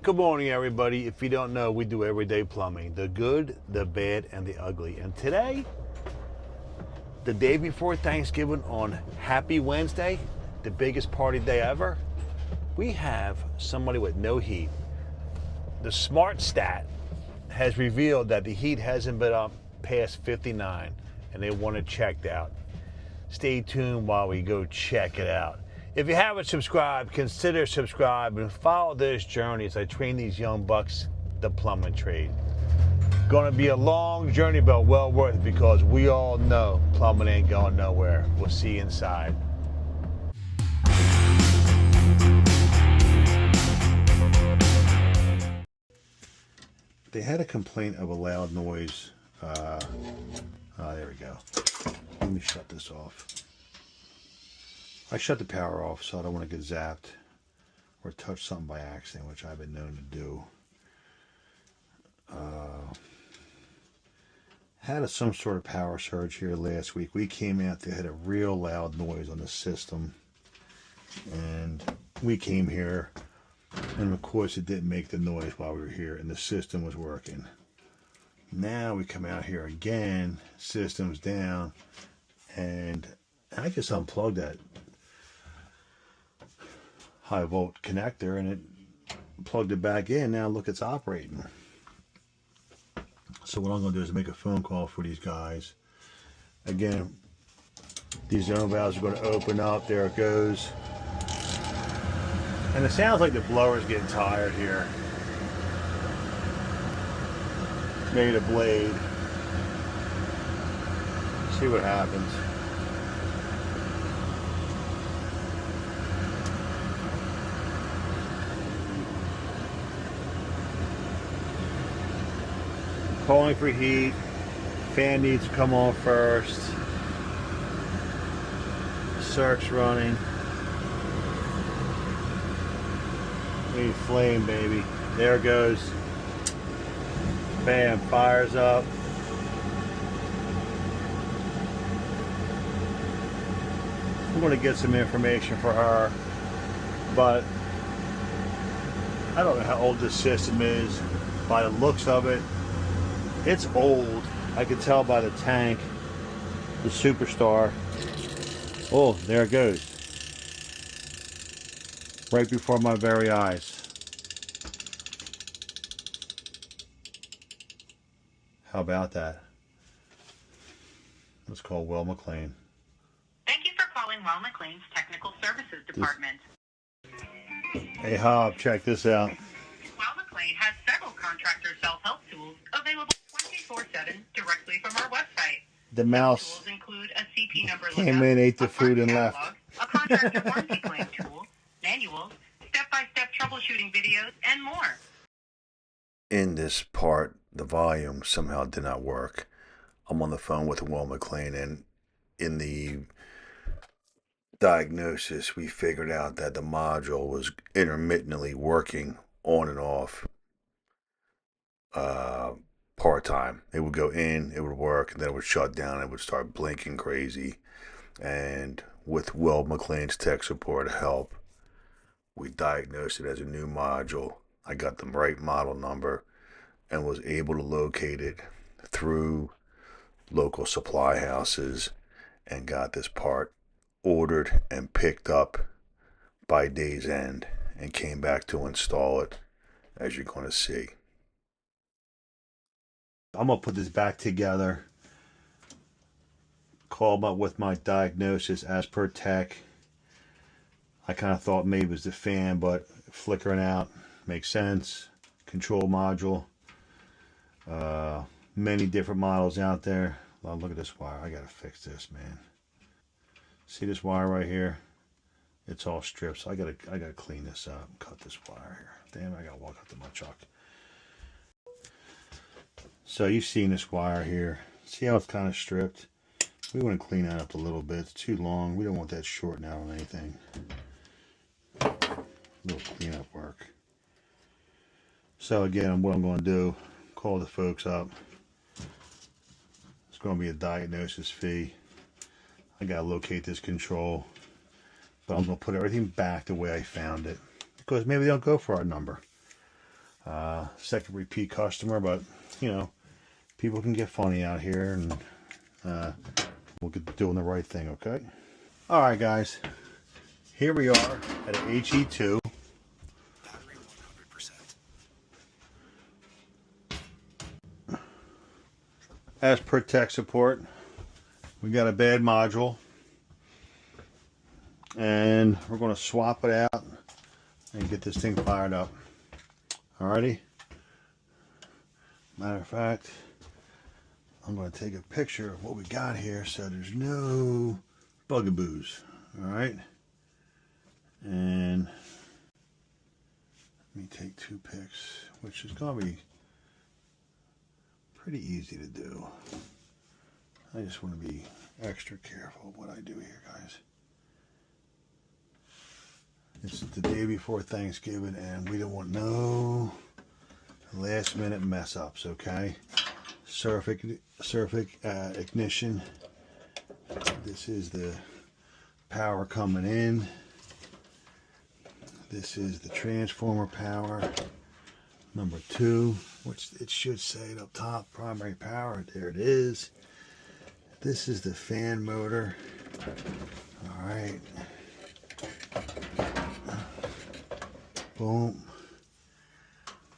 Good morning, everybody. If you don't know, we do everyday plumbing, the good, the bad, and the ugly. And today, the day before Thanksgiving on Happy Wednesday, the biggest party day ever, we have somebody with no heat. The Smart Stat has revealed that the heat hasn't been up past 59 and they want it checked out. Stay tuned while we go check it out. If you haven't subscribed, consider subscribing and follow this journey as I train these young bucks the plumbing trade. Going to be a long journey, but well worth it because we all know plumbing ain't going nowhere. We'll see you inside. They had a complaint of a loud noise. There we go. Let me shut this off. I shut the power off so I don't want to get zapped or touch something by accident, which I've been known to do. Had some sort of power surge here last week. We came out, they had a real loud noise on the system. And we came here, and of course it didn't make the noise while we were here, and the system was working. Now we come out here again, system's down, and I just unplugged that high volt connector and it plugged it back in. Now look, it's operating. So what I'm going to do is make a phone call for these guys. Again, these zone valves are going to open up. There it goes. And it sounds like the blower's getting tired here. Made a blade. See what happens. Calling for heat. Fan needs to come on first. Circ's running. We need flame, baby. There it goes. Bam, fires up. I'm going to get some information for her, but I don't know how old this system is. By the looks of it, it's old. I can tell by the tank, the Superstar. Oh, there it goes. Right before my very eyes. How about that? Let's call Weil-Mclain. Thank you for calling Weil-Mclain's Technical Services Department. Hey, Hob, check this out. Weil-Mclain has several contractor self-help tools available 24/7 directly from our website. The mouse Tools include a CP number came lookup, in, ate the a food, part and catalog, left. a contractor warranty claim tool, manuals, step-by-step troubleshooting videos, and more. In this part, the volume somehow did not work. I'm on the phone with Weil-Mclain, and in the diagnosis, we figured out that the module was intermittently working on and off part-time. It would go in, it would work, and then it would shut down, it would start blinking crazy. And with Weil-Mclain's tech support help, we diagnosed it as a new module. I got the right model number and was able to locate it through local supply houses and got this part ordered and picked up by day's end and came back to install it, as you're going to see. I'm going to put this back together, call up with my diagnosis as per tech. I kind of thought maybe it was the fan, but flickering out makes sense. Control module. Many different models out there. Well, look at this wire. I gotta fix this, man. See this wire right here? It's all stripped, so I gotta clean this up and cut this wire here. Damn, I gotta walk up to my truck. So you've seen this wire here. See how it's kind of stripped? We want to clean that up a little bit. It's too long. We don't want that shorting out on anything. A little cleanup work. So again, what I'm going to do, call the folks up. It's going to be a diagnosis fee. I got to locate this control. But I'm going to put everything back the way I found it. Because maybe they don't go for our number. Second repeat customer, but you know, people can get funny out here, and we'll get doing the right thing, okay? All right, guys. Here we are at an HE2. Battery 100%. As per tech support, we got a bad module, and we're going to swap it out and get this thing fired up. Alrighty. Matter of fact, I'm going to take a picture of what we got here so there's no bugaboos. Alright. And let me take 2 pics, which is going to be pretty easy to do. I just want to be extra careful of what I do here, guys. It's the day before Thanksgiving, and we don't want no last minute mess ups, okay? Surface ignition. This is the power coming in. This is the transformer power. Number 2, which it should say it up top, primary power. There it is. This is the fan motor. All right. Boom.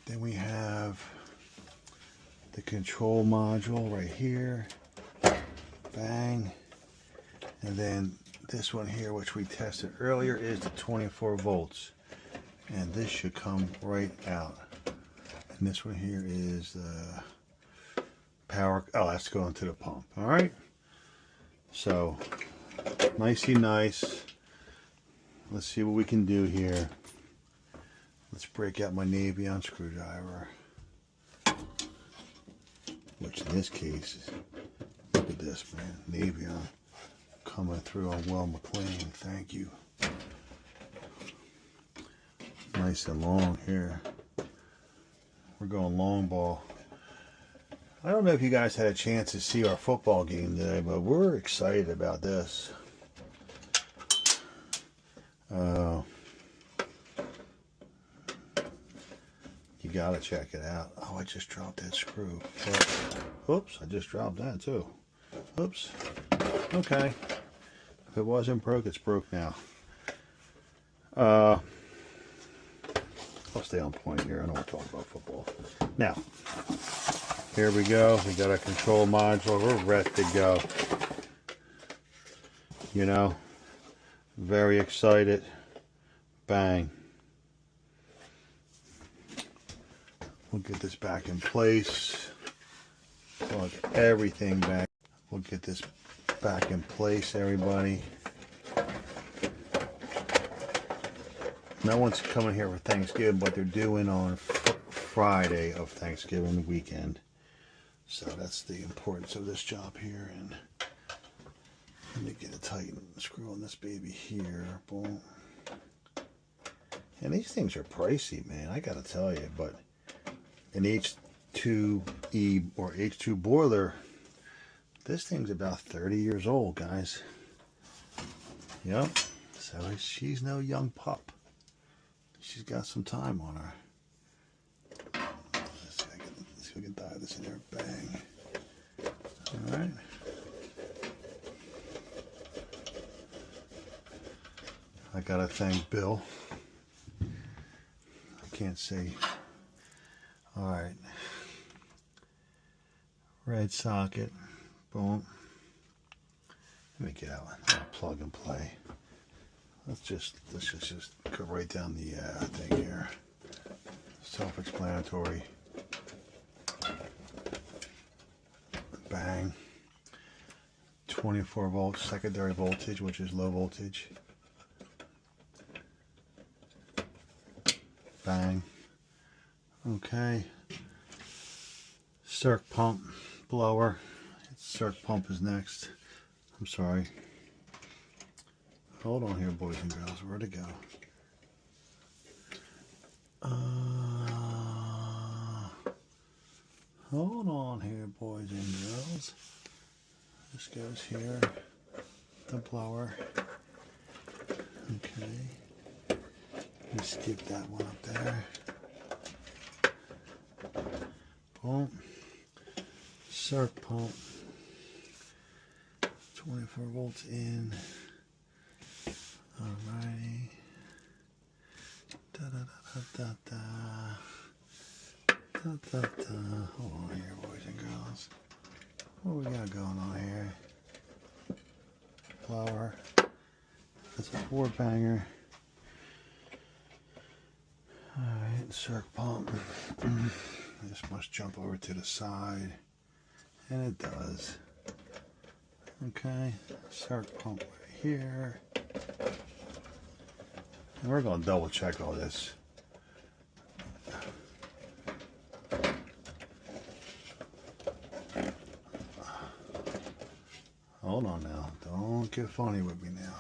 Then we have the control module right here. Bang. And then this one here, which we tested earlier, is the 24 volts. And this should come right out. And this one here is the power. Oh, that's going to the pump. All right. So, nicey nice. Let's see what we can do here. Let's break out my Navion screwdriver. Which in this case, look at this, man. Navion coming through on Weil-Mclain. Thank you. Nice and long here. We're going long ball. I don't know if you guys had a chance to see our football game today, but we're excited about this. You gotta check it out. Oh, I just dropped that screw. Oops, I just dropped that too. Oops. Okay. If it wasn't broke, it's broke now. I'll stay on point here. I don't want to talk about football. Now, here we go. We got our control module. We're ready to go. You know, very excited. Bang. We'll get this back in place. Plug everything back. We'll get this back in place, everybody. No one's coming here for Thanksgiving, but they're doing on Friday of Thanksgiving weekend. So that's the importance of this job here. And let me get a tight screw on this baby here. Boom. And these things are pricey, man. I gotta tell you, but an H2E or H2 boiler, this thing's about 30 years old, guys. Yep. So she's no young pup. She's got some time on her. Let's see if I can dive this in there. Bang. All right. I gotta thank Bill. I can't say. All right. Red socket. Boom. Let me get out. Plug and play. Let's just go right down the thing here. Self-explanatory. Bang. 24 volts secondary voltage, which is low voltage. Bang. Okay. Circ pump blower. Circ pump is next. I'm sorry. Hold on here, boys and girls. Where'd it go? Hold on here, boys and girls. This goes here. The blower. Okay. Let me skip that one up there. pump, circ pump, 24 volts in. Alrighty. Da da da da da da da da. Hold on here, boys and girls. What we got going on here? Blower. That's a 4-banger. Alright, circ pump. This must jump over to the side. And it does. Okay, circ pump right here. And we're going to double check all this. Hold on now. Don't get funny with me now.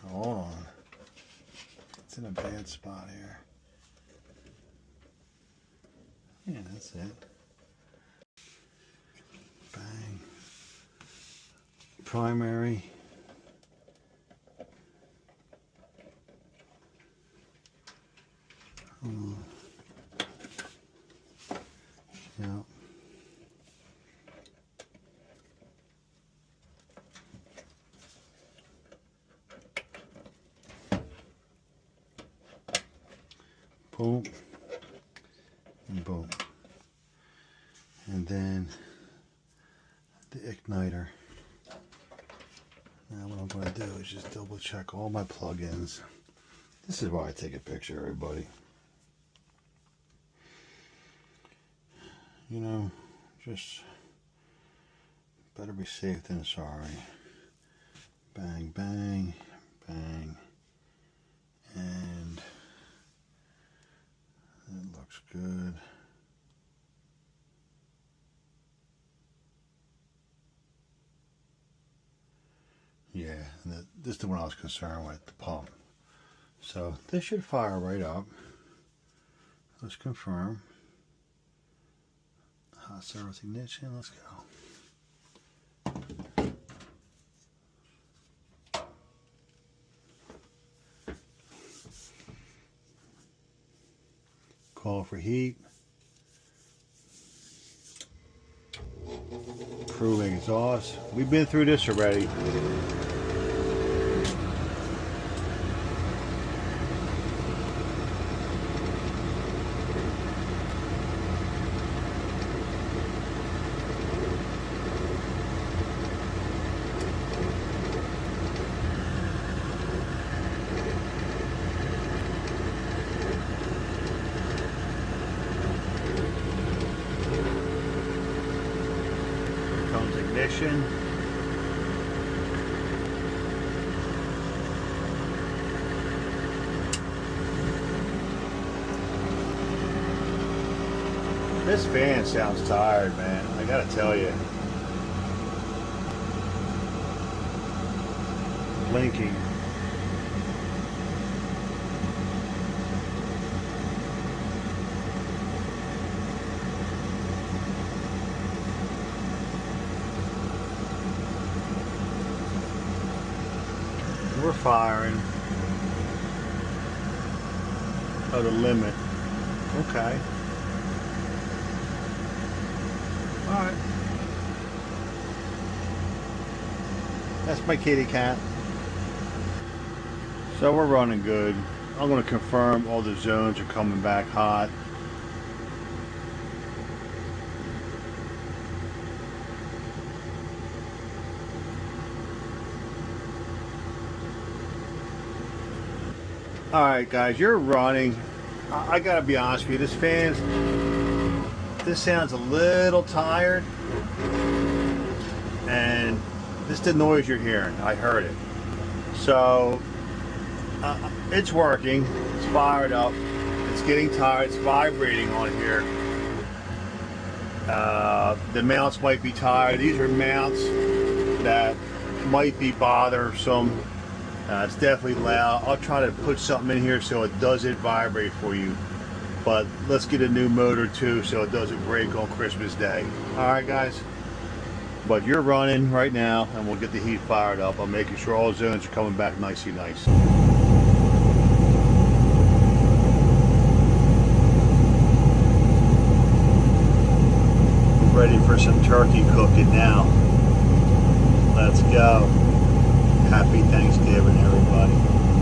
Hold on. It's in a bad spot here. Yeah, that's it. Bang. Primary. Yeah. Boom. And boom. And then the igniter. Now what I'm going to do is just double check all my plugins. This is why I take a picture, everybody. You know, just better be safe than sorry. Bang, bang, bang. And it looks good. Yeah, this is the one I was concerned with, the pump. So this should fire right up. Let's confirm. Hot service ignition, let's go. Call for heat. Proving exhaust. We've been through this already. Ignition. This fan sounds tired, man. I gotta tell you. Blinking. We're firing. Oh, the limit. Okay. Alright. That's my kitty cat. So we're running good. I'm going to confirm all the zones are coming back hot. Alright guys, you're running. I gotta be honest with you, this sounds a little tired. And this is the noise you're hearing. I heard it. So, it's working. It's fired up. It's getting tired. It's vibrating on here. The mounts might be tired. These are mounts that might be bothersome. It's definitely loud. I'll try to put something in here so it doesn't vibrate for you. But let's get a new motor too so it doesn't break on Christmas Day. Alright guys? But you're running right now and we'll get the heat fired up. I'm making sure all zones are coming back nicely nice. Ready for some turkey cooking now. Let's go. Happy Thanksgiving, everybody.